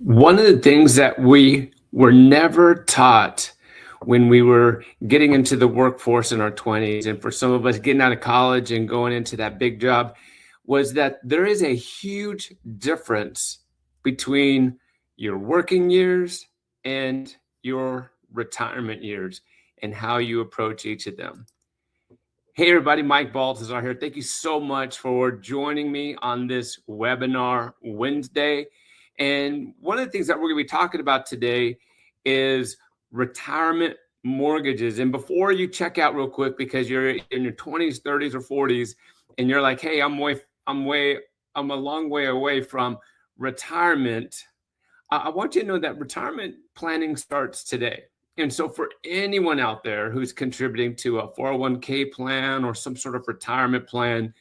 One of the things that we were never taught when we were getting into the workforce in our 20s, and for some of us getting out of college and going into that big job, was that there is a huge difference between your working years and your retirement years and how you approach each of them. Hey, everybody, Mike Baltazar here. Thank you so much for joining me on this webinar Wednesday. And one of the things that we're going to be talking about today is retirement mortgages. And before you check out real quick, because you're in your 20s, 30s, or 40s, and you're like, hey, I'm a long way away from retirement. I want you to know that retirement planning starts today. And so for anyone out there who's contributing to a 401k plan or some sort of retirement plan,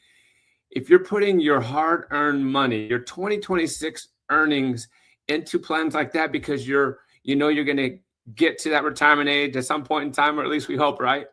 if you're putting your hard-earned money, your 2026 earnings into plans like that because you're going to get to that retirement age at some point in time, or at least we hope, right?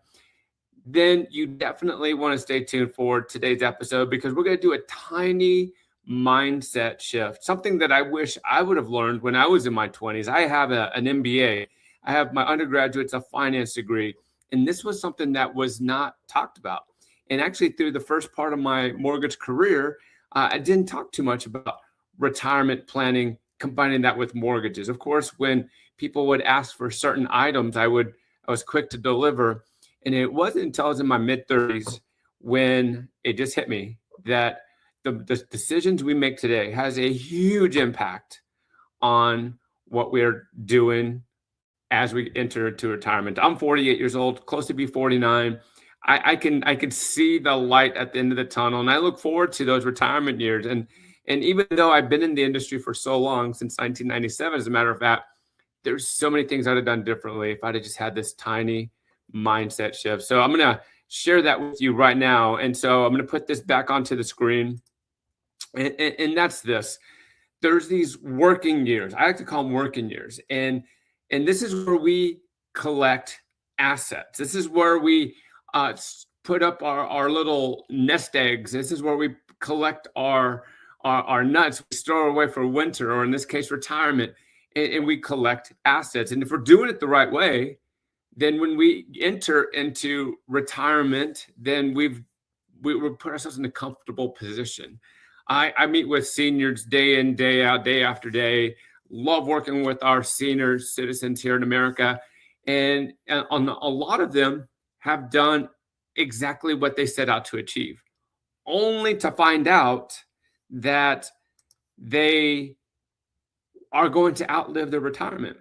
Then you definitely want to stay tuned for today's episode, because we're going to do a tiny mindset shift, something that I wish I would have learned when I was in my 20s. I have an MBA. I have my undergraduate's a finance degree, and this was something that was not talked about. And actually, through the first part of my mortgage career, I didn't talk too much about retirement planning, combining that with mortgages. Of course, when people would ask for certain items, I was quick to deliver. And it wasn't until I was in my mid-30s when it just hit me that the decisions we make today has a huge impact on what we're doing as we enter into retirement. I'm 48 years old, close to be 49. I can see the light at the end of the tunnel, and I look forward to those retirement years. And even though I've been in the industry for so long, since 1997, as a matter of fact, there's so many things I'd have done differently if I'd have just had this tiny mindset shift. So I'm going to share that with you right now. And so I'm going to put this back onto the screen. And that's this. There's these working years. I like to call them working years. And this is where we collect assets. This is where we put up our little nest eggs. This is where we collect our nuts. We store away for winter, or in this case, retirement. And we collect assets. And if we're doing it the right way, then when we enter into retirement, then we put ourselves in a comfortable position. I meet with seniors day in, day out, day after day. Love working with our senior citizens here in America. And a lot of them have done exactly what they set out to achieve, only to find out that they are going to outlive their retirement.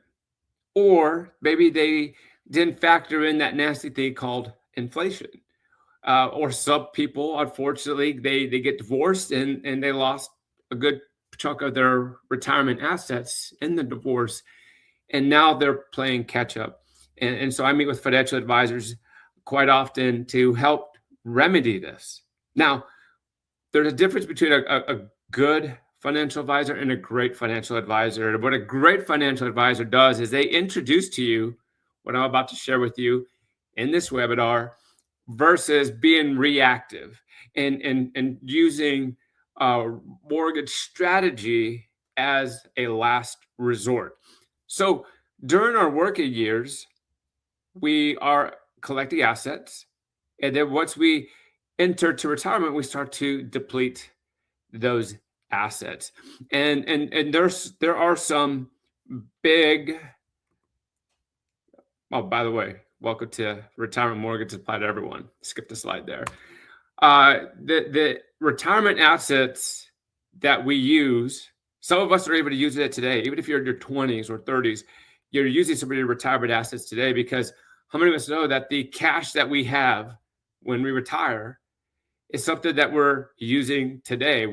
Or maybe they didn't factor in that nasty thing called inflation. Or some people, unfortunately, they get divorced and they lost a good chunk of their retirement assets in the divorce, and now they're playing catch up. And so I meet with financial advisors quite often to help remedy this. Now, there's a difference between a good financial advisor and a great financial advisor. What a great financial advisor does is they introduce to you what I'm about to share with you in this webinar, versus being reactive and using mortgage strategy as a last resort. So during our working years, we are collecting assets. And then once we enter to retirement, we start to deplete those assets. And there are some big, oh, by the way, welcome to retirement mortgage apply to everyone. Skip the slide there. The retirement assets that we use, some of us are able to use it today. Even if you're in your 20s or 30s, you're using some of your retirement assets today, because how many of us know that the cash that we have when we retire is something that we're using today?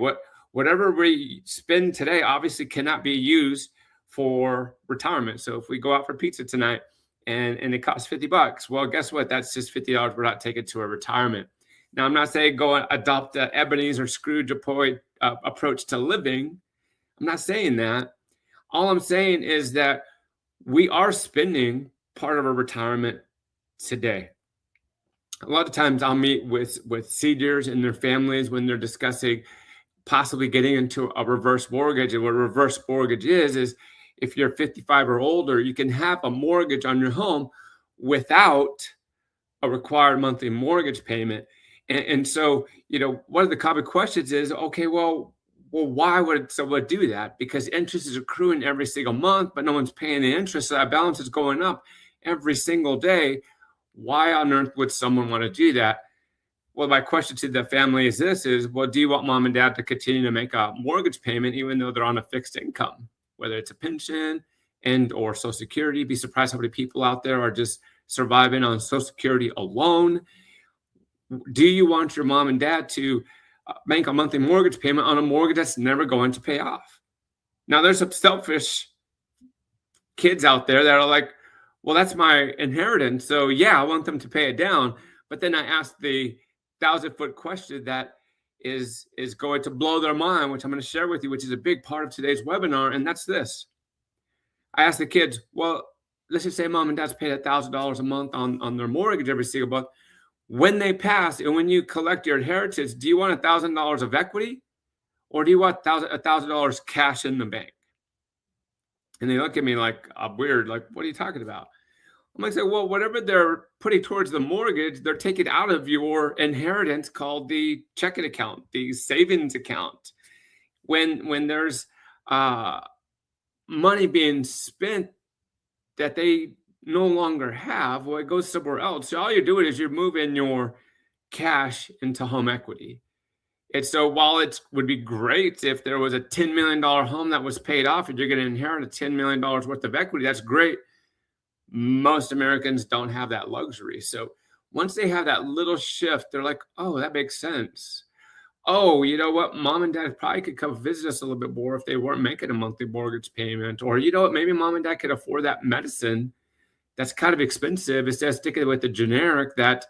Whatever we spend today obviously cannot be used for retirement. So if we go out for pizza tonight and it costs $50, well, guess what? That's just $50 we're not taking to a retirement. Now, I'm not saying go and adopt the Ebenezer Scrooge approach to living. I'm not saying that. All I'm saying is that we are spending part of our retirement today. A lot of times I'll meet with seniors and their families when they're discussing possibly getting into a reverse mortgage. And what a reverse mortgage is if you're 55 or older, you can have a mortgage on your home without a required monthly mortgage payment. And so, one of the common questions is, okay, well, why would someone do that? Because interest is accruing every single month, but no one's paying the interest. So that balance is going up every single day. Why on earth would someone want to do that? Well, my question to the family is, well, do you want mom and dad to continue to make a mortgage payment even though they're on a fixed income, whether it's a pension and or Social Security? Be surprised how many people out there are just surviving on Social Security alone. Do you want your mom and dad to make a monthly mortgage payment on a mortgage that's never going to pay off? Now, there's some selfish kids out there that are like, well, that's my inheritance, so yeah, I want them to pay it down. But then I ask the 1,000-foot question that is going to blow their mind, which I'm going to share with you, which is a big part of today's webinar, and that's this. I ask the kids, well, let's just say mom and dad's paid $1,000 a month on their mortgage every single month. When they pass and when you collect your inheritance, do you want $1,000 of equity, or do you want $1,000 cash in the bank? And they look at me like I'm weird, like, what are you talking about? I'm like, well, whatever they're putting towards the mortgage, they're taking out of your inheritance called the checking account, the savings account. When there's money being spent that they no longer have, well, it goes somewhere else. So all you're doing is you're moving your cash into home equity. And so while it would be great if there was a $10 million home that was paid off and you're going to inherit a $10 million worth of equity, that's great. Most Americans don't have that luxury. So once they have that little shift, they're like, oh, that makes sense. Oh, you know what? Mom and dad probably could come visit us a little bit more if they weren't making a monthly mortgage payment. Or, you know what? Maybe mom and dad could afford that medicine that's kind of expensive instead of sticking with the generic that,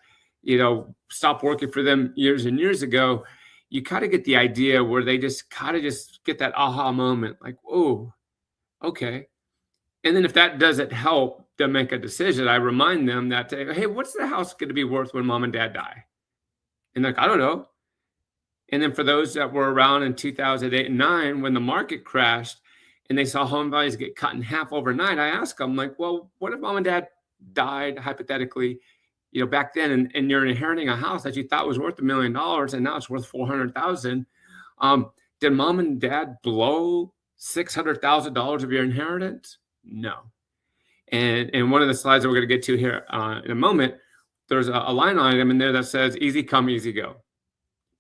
stopped working for them years and years ago. You kind of get the idea where they just kind of just get that aha moment, like, oh, okay. And then if that doesn't help them make a decision, I remind them that, hey, what's the house going to be worth when mom and dad die? And like, I don't know. And then for those that were around in 2008 and 9, when the market crashed and they saw home values get cut in half overnight, I asked them, like, well, what if mom and dad died hypothetically, back then, and you're inheriting a house that you thought was worth $1 million and now it's worth $400,000? Did mom and dad blow $600,000 of your inheritance? No. And one of the slides that we're going to get to here in a moment, there's a line item in there that says easy come, easy go.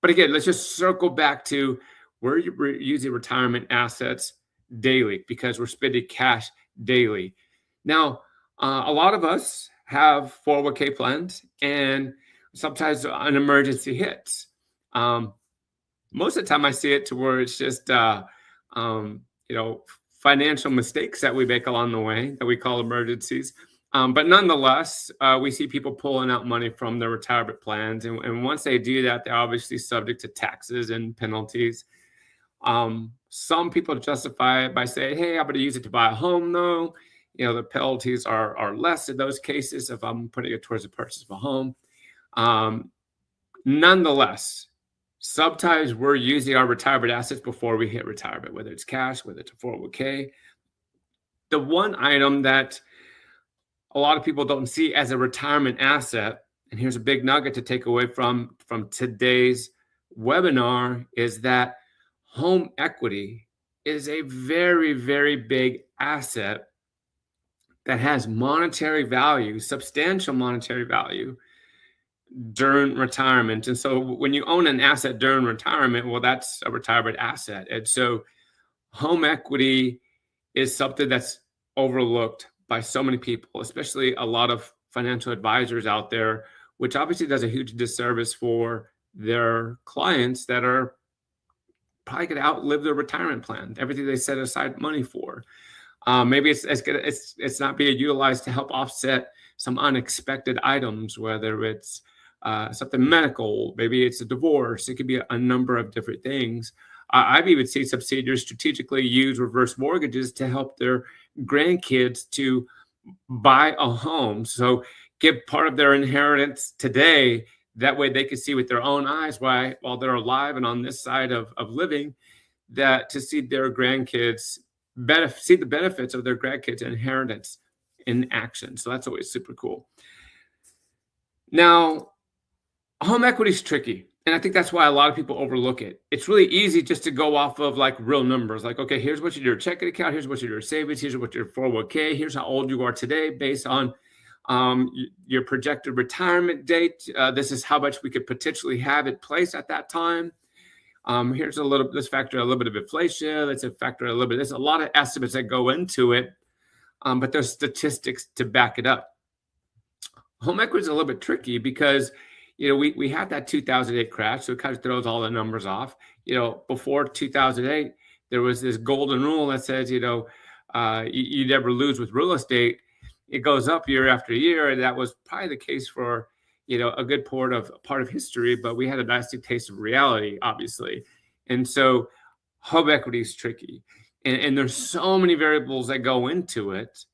But again, let's just circle back to where you're using retirement assets daily, because we're spending cash daily. Now, a lot of us have 401k plans, and sometimes an emergency hits. Most of the time I see it to where it's just, financial mistakes that we make along the way that we call emergencies. But nonetheless, we see people pulling out money from their retirement plans. And once they do that, they're obviously subject to taxes and penalties. Some people justify it by saying, hey, I'm going to use it to buy a home, though. The penalties are less in those cases if I'm putting it towards the purchase of a home. Nonetheless, sometimes we're using our retirement assets before we hit retirement, whether it's cash, whether it's a 401k. The one item that a lot of people don't see as a retirement asset, and here's a big nugget to take away from today's webinar, is that home equity is a very, very big asset that has monetary value, substantial monetary value during retirement. And so when you own an asset during retirement, well, that's a retirement asset. And so home equity is something that's overlooked by so many people, especially a lot of financial advisors out there, which obviously does a huge disservice for their clients that are probably going to outlive their retirement plan, everything they set aside money for. Maybe it's not being utilized to help offset some unexpected items, whether it's something medical, maybe it's a divorce. It could be a number of different things. I've even seen some seniors strategically use reverse mortgages to help their grandkids to buy a home. So give part of their inheritance today. That way they can see with their own eyes while they're alive and on this side of living, that to see their grandkids see the benefits of their grandkids' inheritance in action. So that's always super cool. Now, home equity is tricky. And I think that's why a lot of people overlook it. It's really easy just to go off of like real numbers. Like, okay, here's what you do your checking account. Here's what you do your savings. Here's what your 401k. Here's how old you are today based on your projected retirement date. This is how much we could potentially have in place at that time. Here's let's factor a little bit of inflation. Let's factor a little bit. There's a lot of estimates that go into it, but there's statistics to back it up. Home equity is a little bit tricky because we had that 2008 crash, so it kind of throws all the numbers off. Before 2008, there was this golden rule that says, you never lose with real estate. It goes up year after year, and that was probably the case for a good part of history. But we had a nasty taste of reality, obviously, and so home equity is tricky, and there's so many variables that go into it,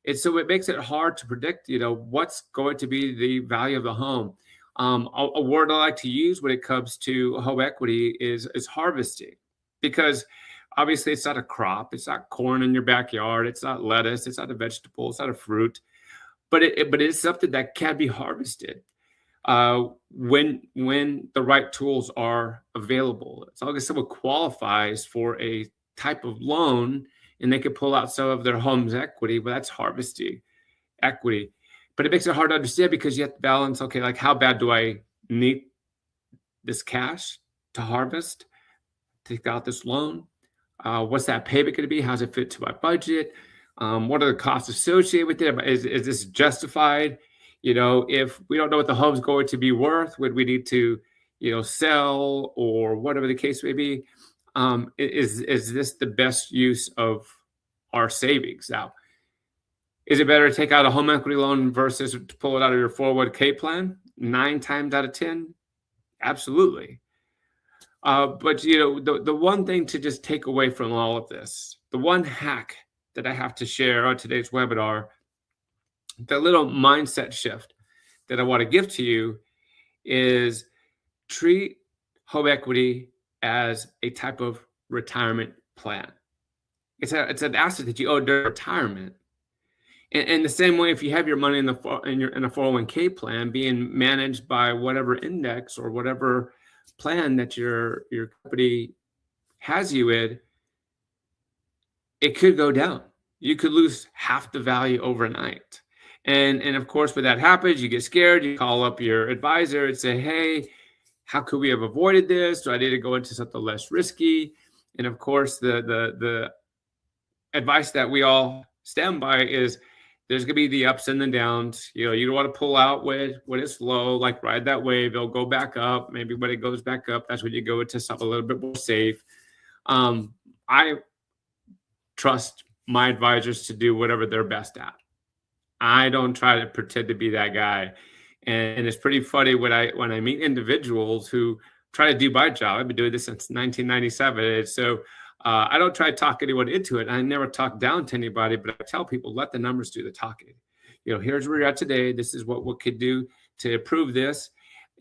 and so it makes it hard to predict, what's going to be the value of the home. A word I like to use when it comes to home equity is harvesting, because obviously it's not a crop. It's not corn in your backyard. It's not lettuce. It's not a vegetable. It's not a fruit, but it is something that can be harvested when the right tools are available. As long as someone qualifies for a type of loan and they can pull out some of their home's equity, well, that's harvesting equity. But it makes it hard to understand because you have to balance, okay, like how bad do I need this cash to harvest, take out this loan? What's that payment going to be? How does it fit to my budget? What are the costs associated with it? Is this justified? If we don't know what the home's going to be worth, would we need to, sell or whatever the case may be? Is this the best use of our savings? Now, is it better to take out a home equity loan versus to pull it out of your 401k plan? 9 times out of 10? Absolutely. But, the one thing to just take away from all of this, the one hack that I have to share on today's webinar, the little mindset shift that I want to give to you is treat home equity as a type of retirement plan. It's an asset that you owe during retirement. And the same way, if you have your money in a 401k plan being managed by whatever index or whatever plan that your company has you in, it could go down. You could lose half the value overnight. And of course, when that happens, you get scared. You call up your advisor and say, hey, how could we have avoided this? Do I need to go into something less risky? And of course, the advice that we all stand by is there's going to be the ups and the downs. You don't want to pull out when it's low, like ride that wave. It'll go back up. Maybe when it goes back up, that's when you go into something a little bit more safe. I trust my advisors to do whatever they're best at. I don't try to pretend to be that guy. And it's pretty funny when I meet individuals who try to do my job. I've been doing this since 1997. And so I don't try to talk anyone into it. I never talk down to anybody, but I tell people, let the numbers do the talking. Here's where you're at today. This is what we could do to improve this.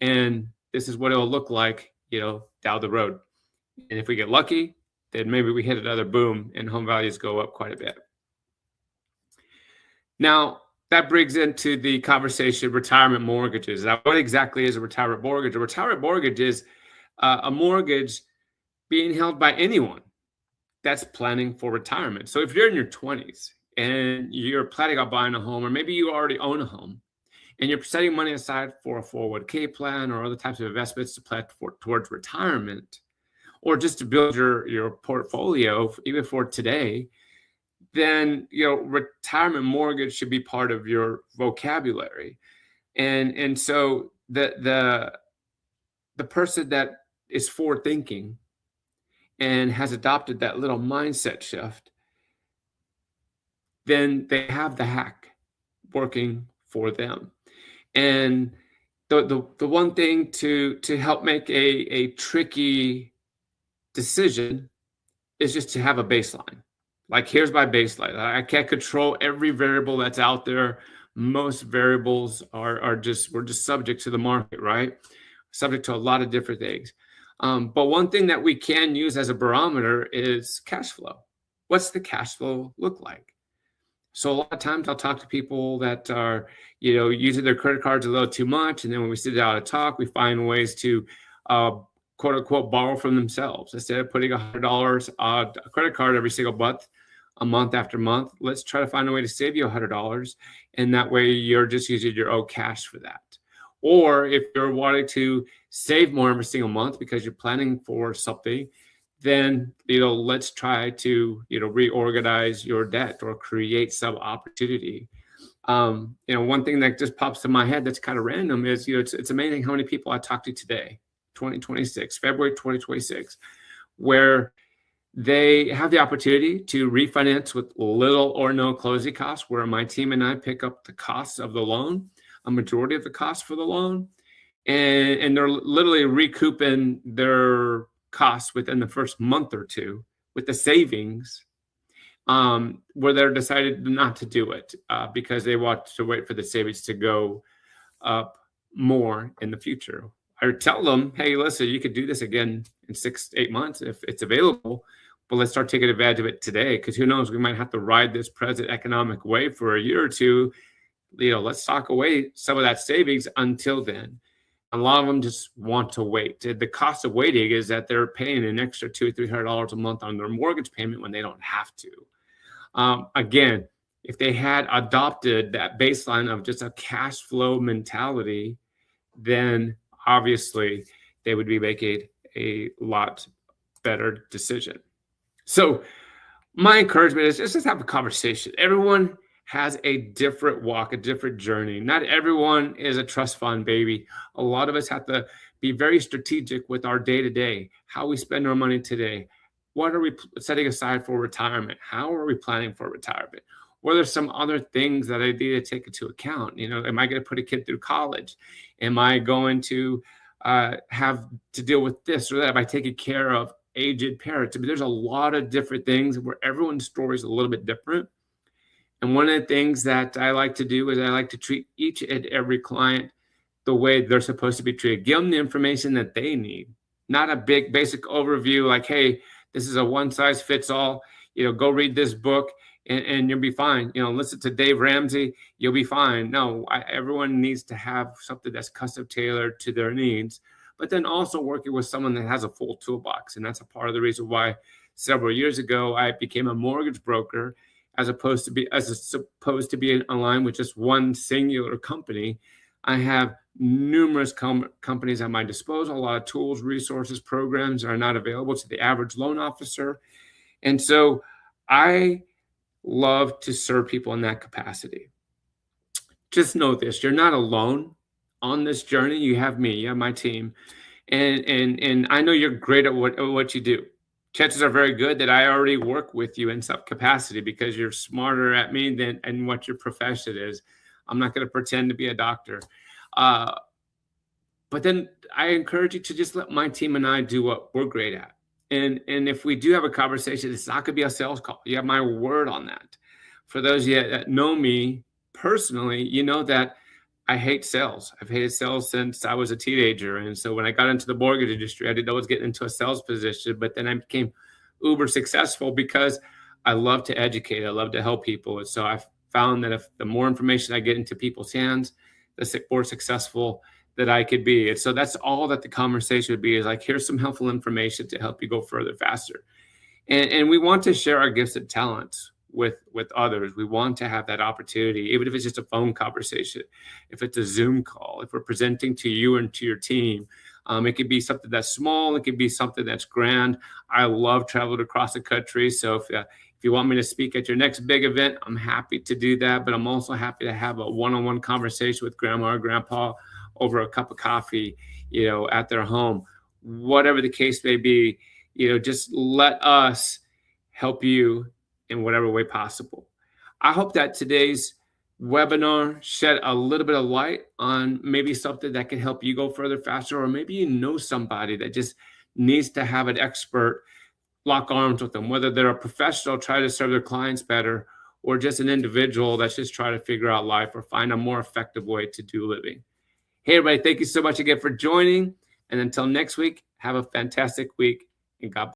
And this is what it'll look like, down the road. And if we get lucky, then maybe we hit another boom and home values go up quite a bit. Now, that brings into the conversation retirement mortgages. Now, what exactly is a retirement mortgage? A retirement mortgage is a mortgage being held by anyone that's planning for retirement. So if you're in your 20s and you're planning on buying a home, or maybe you already own a home, and you're setting money aside for a 401k plan or other types of investments to plan towards retirement, or just to build your portfolio, even for today, then retirement mortgage should be part of your vocabulary. And so the person that is forward thinking and has adopted that little mindset shift, then they have the hack working for them. And the one thing to help make a tricky decision is just to have a baseline. Like, here's my baseline. I can't control every variable that's out there. Most variables we're just subject to the market, right? Subject to a lot of different things. But one thing that we can use as a barometer is cash flow. what's the cash flow look like? So a lot of times I'll talk to people that are, using their credit cards a little too much. And then when we sit down to talk, we find ways to uh, quote unquote borrow from themselves. Instead of putting $100 on a credit card every single month, a month after month, let's try to find a way to save you $100. And that way you're just using your own cash for that. Or if you're wanting to save more every single month because you're planning for something, then let's try to reorganize your debt or create some opportunity. One thing that just pops to my head that's kind of random is it's amazing how many people I talked to today, 2026, February 2026, where they have the opportunity to refinance with little or no closing costs, where my team and I pick up the costs of the loan, a majority of the cost for the loan, and they're literally recouping their costs within the first month or two with the savings, where they're decided not to do it because they want to wait for the savings to go up more in the future. I tell them, hey, listen, you could do this again in 6 to 8 months if it's available, but let's start taking advantage of it today, because who knows, we might have to ride this present economic wave for a year or two. Let's stock away some of that savings until then. A lot of them just want to wait. The cost of waiting is that they're paying an extra $200-300 a month on their mortgage payment when they don't have to. Again, if they had adopted that baseline of just a cash flow mentality, then obviously they would be making a lot better decision. So my encouragement is just have a conversation. Everyone has a different walk, a different journey. Not everyone is a trust fund baby. A lot of us have to be very strategic with our day-to-day, how we spend our money today. What are we setting aside for retirement? How are we planning for retirement? What are some other things that I need to take into account? Am I going to put a kid through college? Am I going to have to deal with this or that? Am I taking care of aged parents? I mean, there's a lot of different things where everyone's story is a little bit different. And one of the things that I like to do is I like to treat each and every client the way they're supposed to be treated. Give them the information that they need, not a big basic overview like, hey, this is a one size fits all, go read this book and you'll be fine. Listen to Dave Ramsey, you'll be fine. No, everyone needs to have something that's custom tailored to their needs, but then also working with someone that has a full toolbox. And that's a part of the reason why several years ago I became a mortgage broker, as opposed to be aligned with just one singular company. I have numerous companies at my disposal. A lot of tools, resources, programs are not available to the average loan officer. And so I love to serve people in that capacity. Just know this, you're not alone on this journey. You have me, you have my team. And I know you're great at what you do. Chances are very good that I already work with you in some capacity because you're smarter at me than and what your profession is. I'm not going to pretend to be a doctor. But then I encourage you to just let my team and I do what we're great at. And if we do have a conversation, it's not going to be a sales call. You have my word on that. For those of you that know me personally, you know that I hate sales. I've hated sales since I was a teenager. And so when I got into the mortgage industry, I didn't know I was getting into a sales position, but then I became uber successful because I love to educate. I love to help people. And so I've found that if the more information I get into people's hands, the more successful that I could be. And so that's all that the conversation would be, is like, here's some helpful information to help you go further faster. And we want to share our gifts and talents with others. We want to have that opportunity, even if it's just a phone conversation, if it's a Zoom call, if we're presenting to you and to your team. It could be something that's small. It could be something that's grand. I love traveling across the country. So if you want me to speak at your next big event, I'm happy to do that. But I'm also happy to have a one-on-one conversation with grandma or grandpa over a cup of coffee, at their home. Whatever the case may be, just let us help you in whatever way possible. I hope that today's webinar shed a little bit of light on maybe something that can help you go further faster, or maybe you know somebody that just needs to have an expert lock arms with them, whether they're a professional trying to serve their clients better, or just an individual that's just trying to figure out life or find a more effective way to do living. Hey, everybody, thank you so much again for joining. And until next week, have a fantastic week, and God bless.